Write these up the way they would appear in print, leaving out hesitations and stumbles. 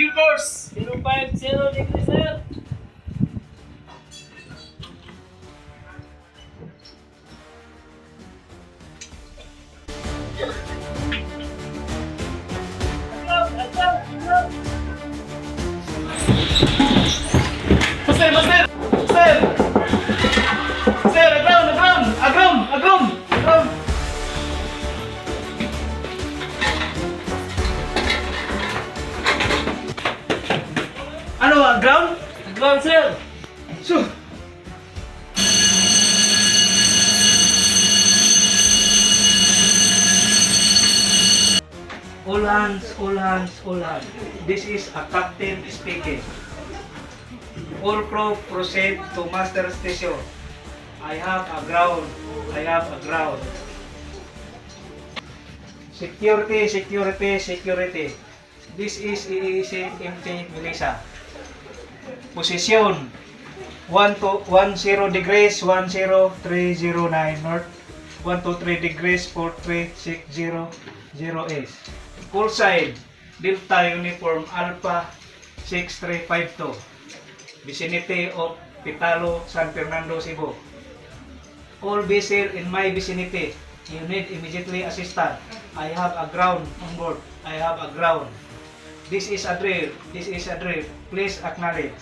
Fuel course! 050 degrees, sir. Master! Master! Master! Master! Aground! Aground! Aground! Aground! Aground! Ano? Aground? Ground, sir. So, all hands, all hands, all hands. This is a captain speaking. All crew proceed to master station. I have a ground. I have a ground. Security, security, security. This is EEC MT Melissa. Position 10 degrees 10309 north, 123 degrees 4360 0 Call sign Delta Uniform Alpha 6352, vicinity of Pitalo, San Fernando, Cebu. All vessel in my vicinity, you need immediately assistance. I have a ground on board. I have a ground. This is a drill. This is a drill. Please acknowledge.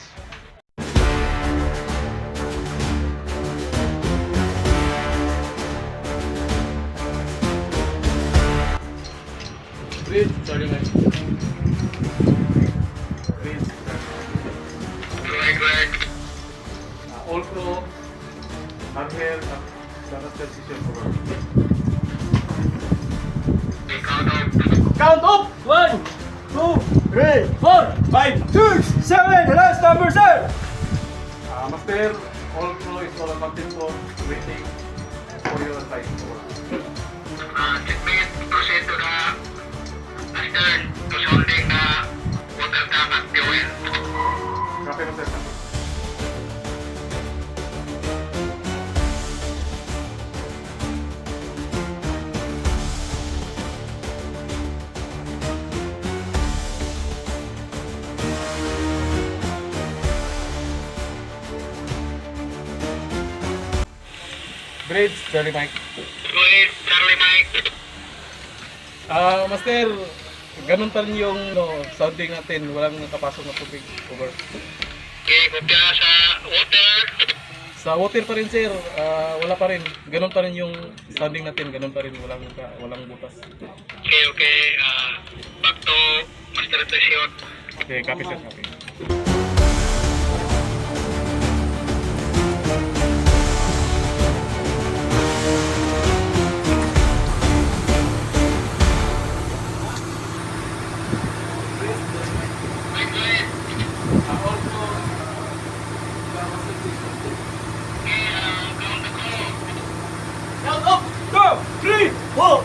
Bridge, starting at all crew are here at the master station over. Count up! 1, 2, 3, 4, 5, 6, 7. The last number, sir! Master, all crew is all accounted for, waiting for your advice. Over. Segment proceed to the astern to sounding the water tank at fuel. Copy, Master. Bridge, Charlie Mike. Go ahead, Charlie Mike. Master, ganun pa rin yung sounding natin, walang nakapasok na tubig. Over. Okay, kopya sa water. Sa water pa rin, sir, wala pa rin. Ganun pa rin yung sounding natin, ganun pa rin, walang butas. Okay, okay. Back to master station. Okay, copy, sir, copy. Count up! 2, 3, 4,